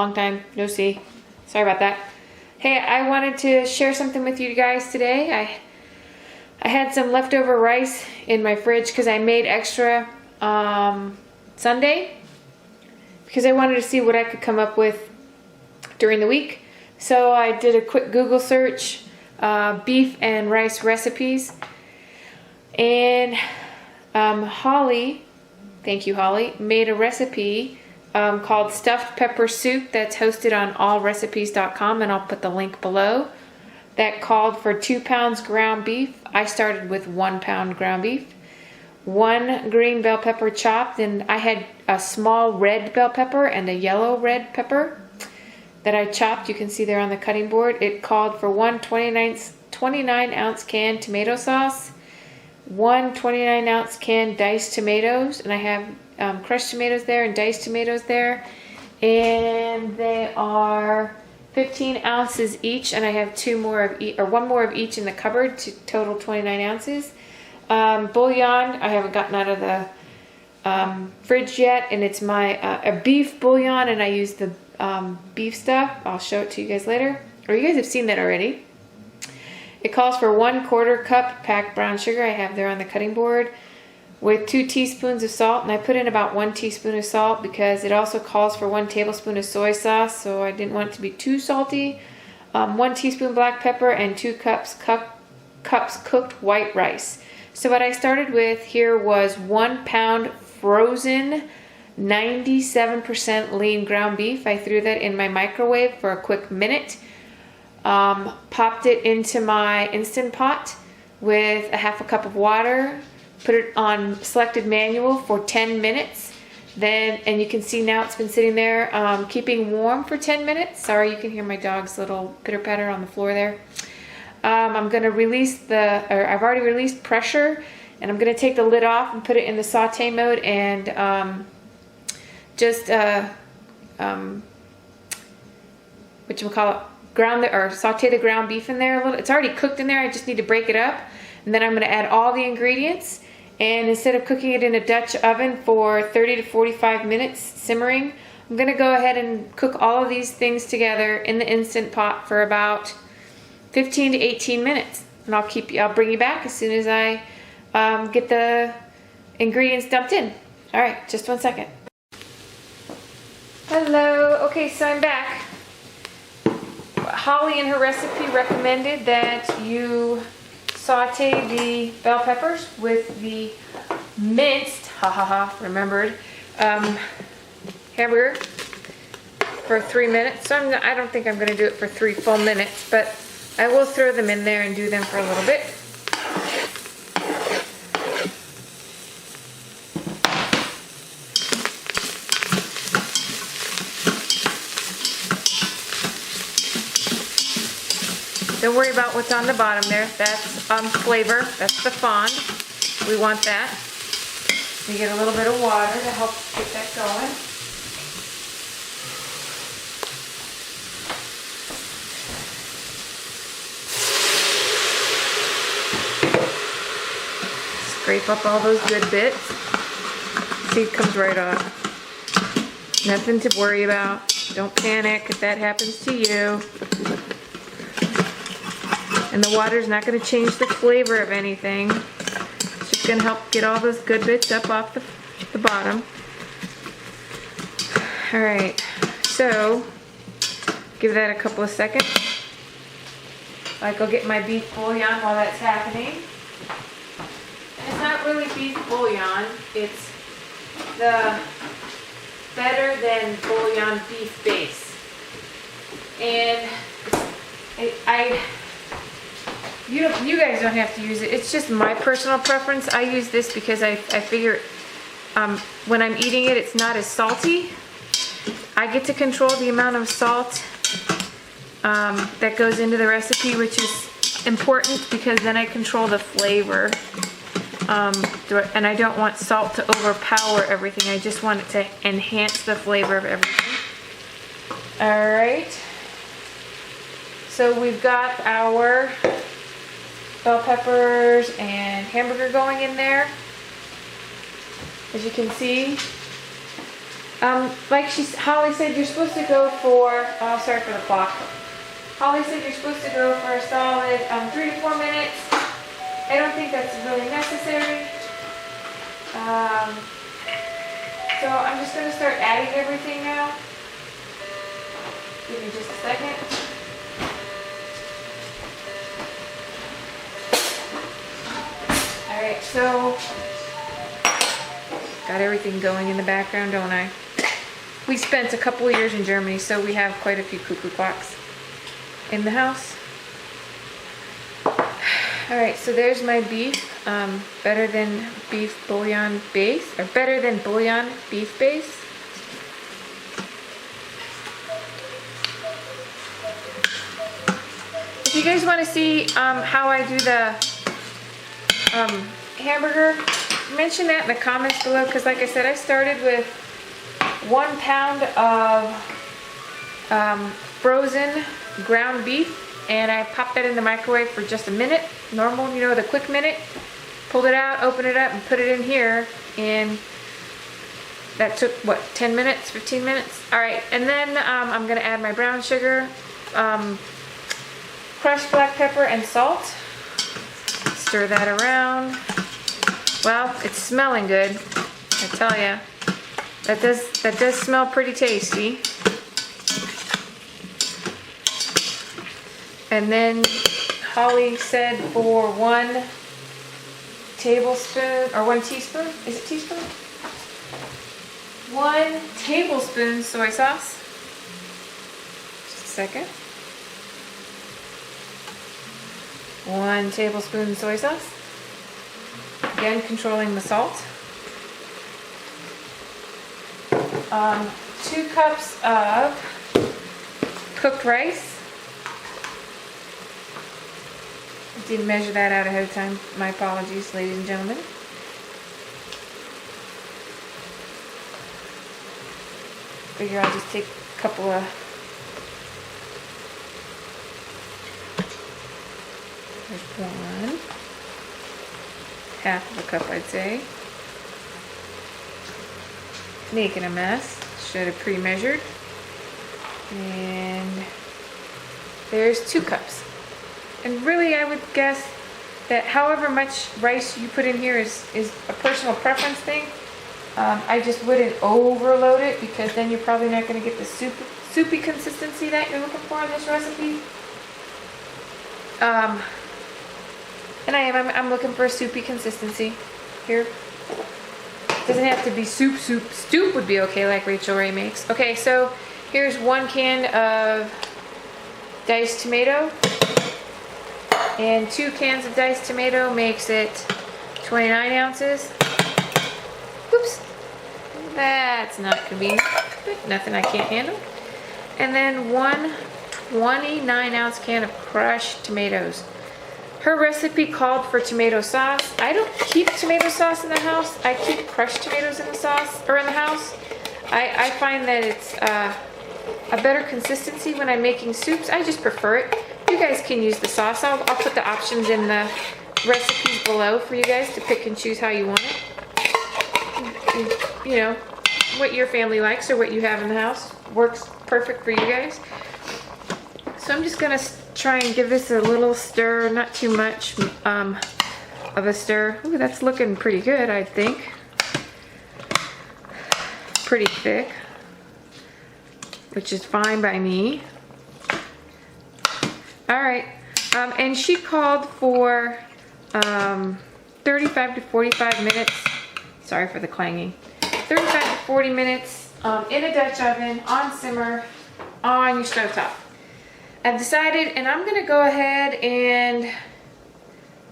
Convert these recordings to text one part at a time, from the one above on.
long time no see. Sorry about that. Hey, I wanted to share something with you guys today. I had some leftover rice in my fridge because I made extra Sunday because I wanted to see what I could come up with during the week. So I did a quick Google search, beef and rice recipes, and Holly, thank you Holly, made a recipe called stuffed pepper soup that's hosted on allrecipes.com, and I'll put the link below. That called for 2 pounds ground beef. I started with 1 pound ground beef, 1 green bell pepper chopped, and I had a small red bell pepper and a yellow red pepper that I chopped. You can see there on the cutting board. It called for 1 29-ounce can tomato sauce, 1 29-ounce can diced tomatoes, and I have crushed tomatoes there and diced tomatoes there, and they are 15 ounces each, and I have 2 more of each, or 1 more of each in the cupboard, to total 29 ounces. Bouillon, I haven't gotten out of the fridge yet, and it's my a beef bouillon, and I use the beef stuff. I'll show it to you guys later, or you guys have seen that already. It calls for 1/4 cup packed brown sugar, I have there on the cutting board, with 2 teaspoons of salt, and I put in about 1 teaspoon of salt because it also calls for 1 tablespoon of soy sauce, so I didn't want it to be too salty. 1 teaspoon black pepper, and 2 cups cooked white rice. So what I started with here was 1 pound frozen 97% lean ground beef. I threw that in my microwave for a quick minute. Popped it into my Instant Pot with a 1/2 cup of water. Put it on selected manual for 10 minutes. Then, and you can see now it's been sitting there keeping warm for 10 minutes. Sorry, you can hear my dog's little pitter patter on the floor there. I'm going to release I've already released pressure, and I'm going to take the lid off and put it in the saute mode, and just saute the ground beef in there a little. It's already cooked in there. I just need to break it up, and then I'm going to add all the ingredients. And instead of cooking it in a Dutch oven for 30 to 45 minutes simmering, I'm going to go ahead and cook all of these things together in the Instant Pot for about 15 to 18 minutes. And I'll bring you back as soon as I get the ingredients dumped in. All right, just 1 second. Hello. Okay, so I'm back. Holly in her recipe recommended that you saute the bell peppers with the minced, remembered, hamburger for 3 minutes. So I don't think I'm going to do it for 3 full minutes, but I will throw them in there and do them for a little bit. Don't worry about what's on the bottom there. That's flavor. That's the fond. We want that. We get a little bit of water to help get that going. Scrape up all those good bits. See, it comes right off. Nothing to worry about. Don't panic if that happens to you. And the water's not going to change the flavor of anything. It's just going to help get all those good bits up off the bottom. Alright, so give that a couple of seconds. I'll go get my beef bouillon while that's happening. And it's not really beef bouillon, it's the better than bouillon beef base. And you guys don't have to use it. It's just my personal preference. I use this because I figure when I'm eating it, it's not as salty. I get to control the amount of salt that goes into the recipe, which is important because then I control the flavor. And I don't want salt to overpower everything. I just want it to enhance the flavor of everything. Alright. So we've got our bell peppers and hamburger going in there. As you can see, Like Holly said, you're supposed to go for, oh, sorry for the clock. Holly said you're supposed to go for a solid 3 to 4 minutes. I don't think that's really necessary. So I'm just going to start adding everything now. Give me just a second. Alright, so got everything going in the background, don't I? We spent a couple of years in Germany, so we have quite a few cuckoo clocks in the house. Alright, so there's my beef. Better than beef bouillon base, or better than bouillon beef base. If you guys want to see how I do the hamburger, mention that in the comments below, because like I said, I started with 1 pound of frozen ground beef, and I popped that in the microwave for just a minute, normal, you know, the quick minute. Pulled it out, opened it up, and put it in here, and that took, what, 10 minutes, 15 minutes? Alright, and then I'm going to add my brown sugar, crushed black pepper, and salt. Stir that around. Well, it's smelling good, I tell ya. That does smell pretty tasty. And then Holly said for 1 tablespoon, or 1 teaspoon, is it teaspoon? 1 tablespoon soy sauce. Just a second. 1 tablespoon soy sauce. Again, controlling the salt. 2 cups of cooked rice. Didn't measure that out ahead of time. My apologies, ladies and gentlemen. Figure I'll just take a couple of, there's 1, half of a cup, I'd say. Making a mess. Should have pre-measured. And there's 2 cups. And really, I would guess that however much rice you put in here is a personal preference thing. I just wouldn't overload it, because then you're probably not going to get the soupy consistency that you're looking for in this recipe. And I'm looking for a soupy consistency here. Doesn't have to be soup. Stew would be okay, like Rachel Ray makes. Okay, so here's 1 can of diced tomato. And 2 cans of diced tomato makes it 29 ounces. Oops. That's not convenient, but nothing I can't handle. And then 1 29-ounce can of crushed tomatoes. Her recipe called for tomato sauce. I don't keep tomato sauce in the house. I keep crushed tomatoes in the sauce, or in the house. I find that it's a better consistency when I'm making soups. I just prefer it. You guys can use the sauce. I'll put the options in the recipes below for you guys to pick and choose how you want it. You know, what your family likes or what you have in the house works perfect for you guys. So I'm just gonna try and give this a little stir, not too much of a stir. Ooh, that's looking pretty good, I think. Pretty thick, which is fine by me. Alright, and she called for 35 to 45 minutes, sorry for the clanging, 35 to 40 minutes in a Dutch oven, on simmer, on your stovetop. I've decided, and I'm going to go ahead and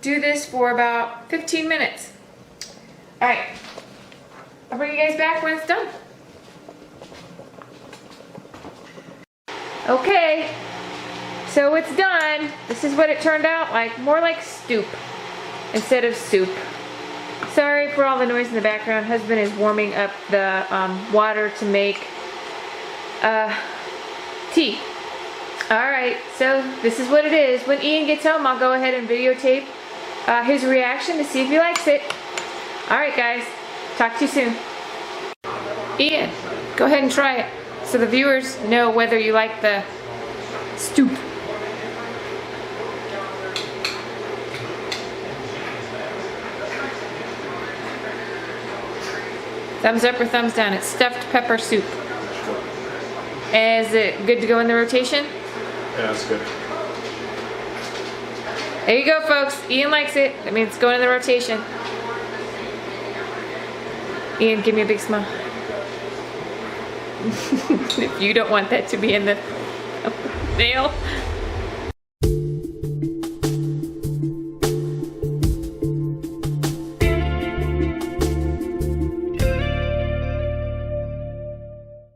do this for about 15 minutes. Alright, I'll bring you guys back when it's done. Okay. So it's done. This is what it turned out like, more like stew instead of soup. Sorry for all the noise in the background. Husband is warming up the water to make tea. Alright, so this is what it is. When Ian gets home, I'll go ahead and videotape his reaction to see if he likes it. Alright guys, talk to you soon. Ian. Go ahead and try it so the viewers know whether you like the stoop. Thumbs up or thumbs down? It's stuffed pepper soup. Is it good to go in the rotation? Yeah, that's good. There you go, folks. Ian likes it. That means it's going in the rotation. Ian, give me a big smile. If you don't want that to be in the nail.